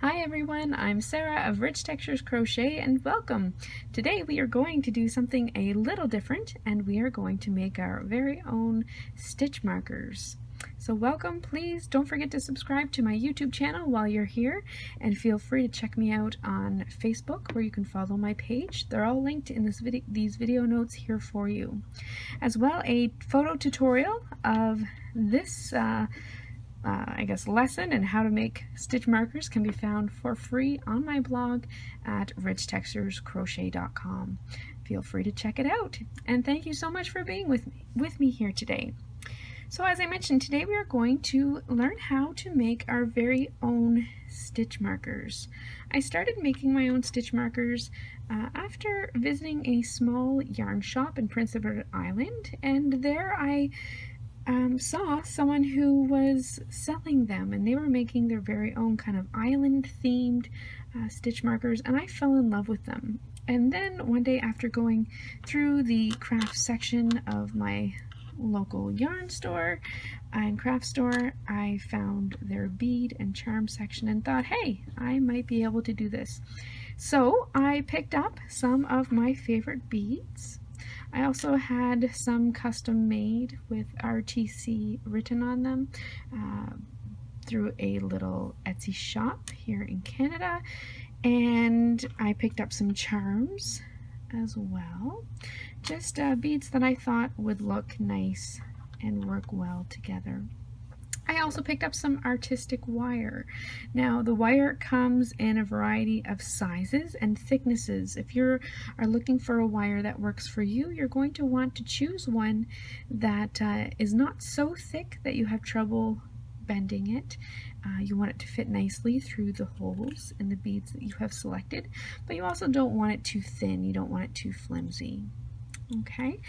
Hi everyone, I'm Sarah of Rich Textures Crochet and welcome! Today we are going to do something a little different and we are going to make our very own stitch markers. So welcome, please don't forget to subscribe to my YouTube channel while you're here and feel free to check me out on Facebook where you can follow my page. They're all linked in these video notes here for you. As well, a photo tutorial of this lesson and how to make stitch markers can be found for free on my blog at richtexturescrochet.com. Feel free to check it out, and thank you so much for being with me here today. So as I mentioned, today we are going to learn how to make our very own stitch markers. I started making my own stitch markers after visiting a small yarn shop in Prince Edward Island, and there I saw someone who was selling them, and they were making their very own kind of island themed stitch markers, and I fell in love with them. And then one day, after going through the craft section of my local yarn store and craft store, I found their bead and charm section and thought, hey, I might be able to do this. So I picked up some of my favorite beads. I also had some custom made with RTC written on them through a little Etsy shop here in Canada, and I picked up some charms as well, just beads that I thought would look nice and work well together. I also picked up some artistic wire. Now the wire comes in a variety of sizes and thicknesses. If you are looking for a wire that works for you, you're going to want to choose one that is not so thick that you have trouble bending it. You want it to fit nicely through the holes in the beads that you have selected, but you also don't want it too thin. You don't want it too flimsy. Okay.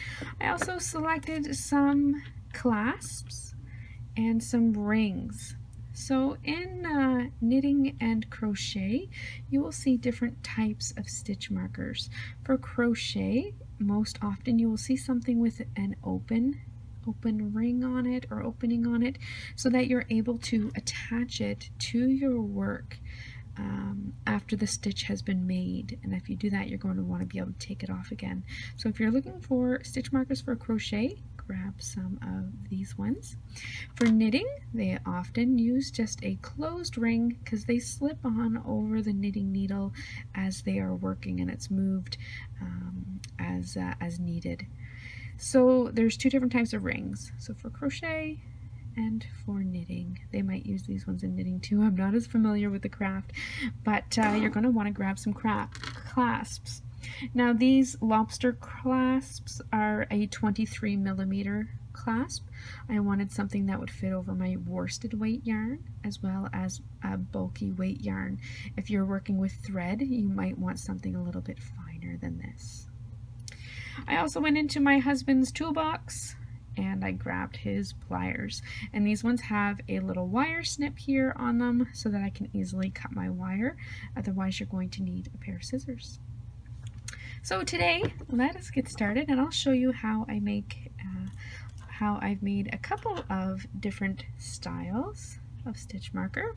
I also selected some clasps and some rings. So in knitting and crochet, you will see different types of stitch markers. For crochet, most often you will see something with an open ring on it or opening on it, so that you're able to attach it to your work after the stitch has been made. And if you do that, you're going to want to be able to take it off again. So if you're looking for stitch markers for crochet, grab some of these ones. For knitting, they often use just a closed ring because they slip on over the knitting needle as they are working, and it's moved as needed. So there's two different types of rings. So for crochet and for knitting, they might use these ones in knitting too. I'm not as familiar with the craft, but you're going to want to grab some clasps. Now these lobster clasps are a 23mm clasp. I wanted something that would fit over my worsted weight yarn as well as a bulky weight yarn. If you're working with thread, you might want something a little bit finer than this. I also went into my husband's toolbox and I grabbed his pliers, and these ones have a little wire snip here on them so that I can easily cut my wire. Otherwise you're going to need a pair of scissors. So today, let us get started, and I'll show you how I've made a couple of different styles of stitch marker.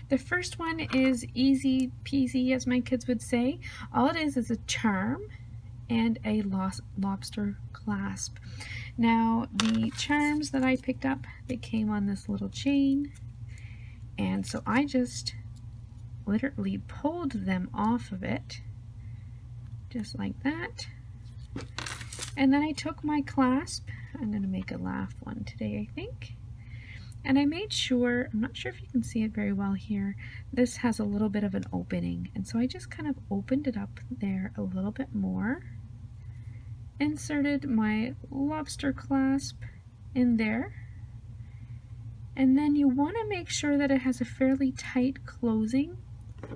The first one is easy peasy, as my kids would say. All it is a charm and a lobster clasp. Now the charms that I picked up, they came on this little chain, and so I just literally pulled them off of it just like that, and then I took my clasp. I'm going to make a laugh one today, I think, and I made sure, I'm not sure if you can see it very well here, this has a little bit of an opening, and so I just kind of opened it up there a little bit more, inserted my lobster clasp in there, and then you want to make sure that it has a fairly tight closing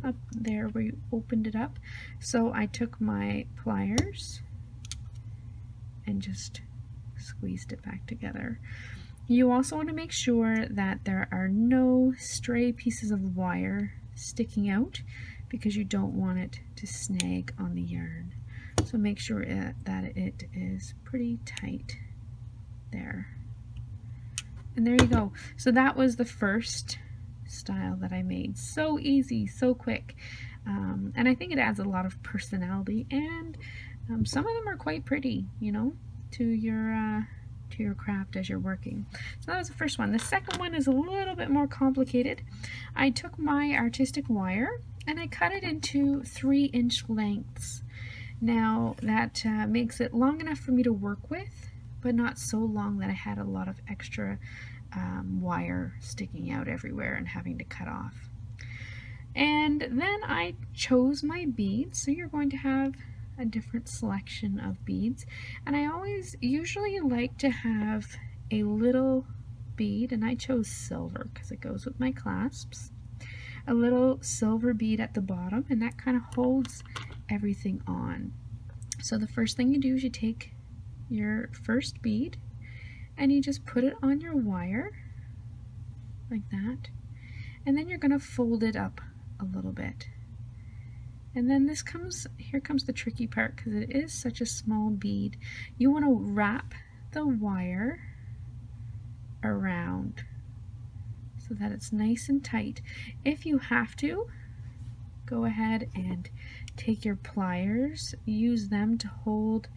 up there where you opened it up. So I took my pliers and just squeezed it back together. You also want to make sure that there are no stray pieces of wire sticking out because you don't want it to snag on the yarn. So make sure that it is pretty tight there. And there you go. So that was the first style that I made. So easy, so quick, and I think it adds a lot of personality, and some of them are quite pretty, you know, to your craft as you're working. So that was the first one. The second one is a little bit more complicated. I took my artistic wire and I cut it into 3-inch lengths. Now that makes it long enough for me to work with, but not so long that I had a lot of extra wire sticking out everywhere and having to cut off. And then I chose my beads. So you're going to have a different selection of beads, and I usually like to have a little bead, and I chose silver because it goes with my clasps, a little silver bead at the bottom, and that kind of holds everything on. So the first thing you do is you take your first bead and you just put it on your wire like that, and then you're going to fold it up a little bit. And then here comes the tricky part, because it is such a small bead. You want to wrap the wire around so that it's nice and tight. If you have to, go ahead and take your pliers, use them to hold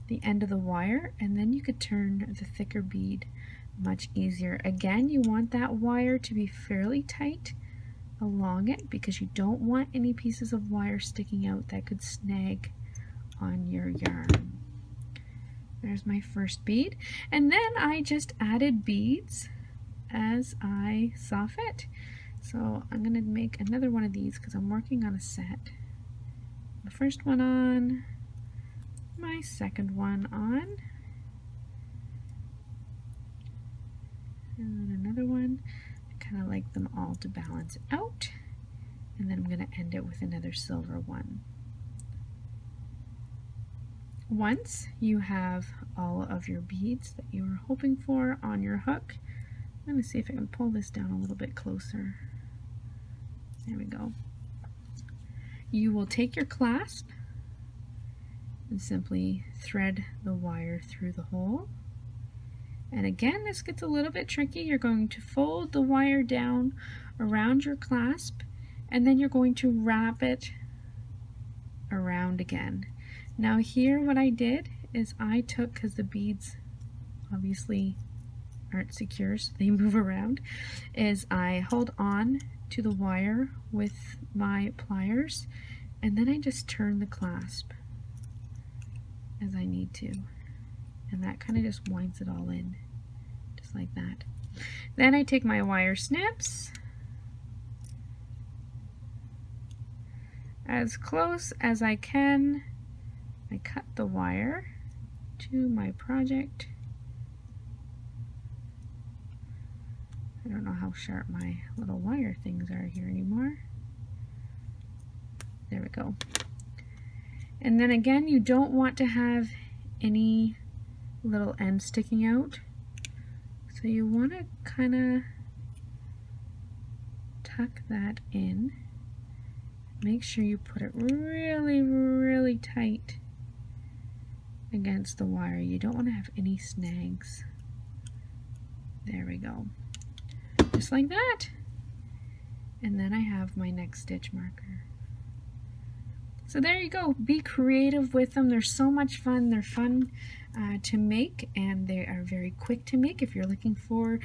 the end of the wire, and then you could turn the thicker bead much easier. Again, you want that wire to be fairly tight along it, because you don't want any pieces of wire sticking out that could snag on your yarn. There's my first bead, and then I just added beads as I saw fit. So I'm going to make another one of these because I'm working on a set. The first one on, my second one on, and then another one. Kind of like them all to balance out, and then I'm going to end it with another silver one. Once you have all of your beads that you were hoping for on your hook, I'm going to see if I can pull this down a little bit closer. There we go. You will take your clasp and simply thread the wire through the hole. And again, this gets a little bit tricky. You're going to fold the wire down around your clasp, and then you're going to wrap it around again. Now here what I did is I took, because the beads obviously aren't secure, so they move around, is I hold on to the wire with my pliers, and then I just turn the clasp as I need to. And that kind of just winds it all in, just like that. Then I take my wire snips as close as I can. I cut the wire to my project. I don't know how sharp my little wire things are here anymore. There we go. And then again, you don't want to have any little end sticking out, so you want to kind of tuck that in. Make sure you put it really tight against the wire. You don't want to have any snags. There we go, just like that. And then I have my next stitch marker. So there you go. Be creative with them. They're so much fun. They're fun to make, and they are very quick to make. If you're looking for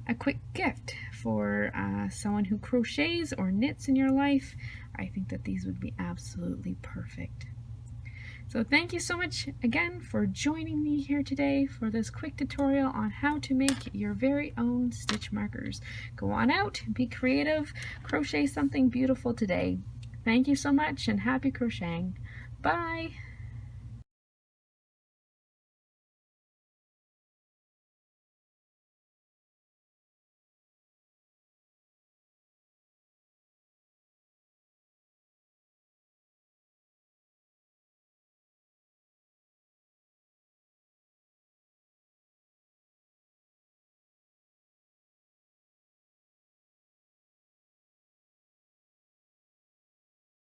a quick gift for someone who crochets or knits in your life, I think that these would be absolutely perfect. So thank you so much again for joining me here today for this quick tutorial on how to make your very own stitch markers. Go on out, be creative, crochet something beautiful today. Thank you so much, and happy crocheting. Bye!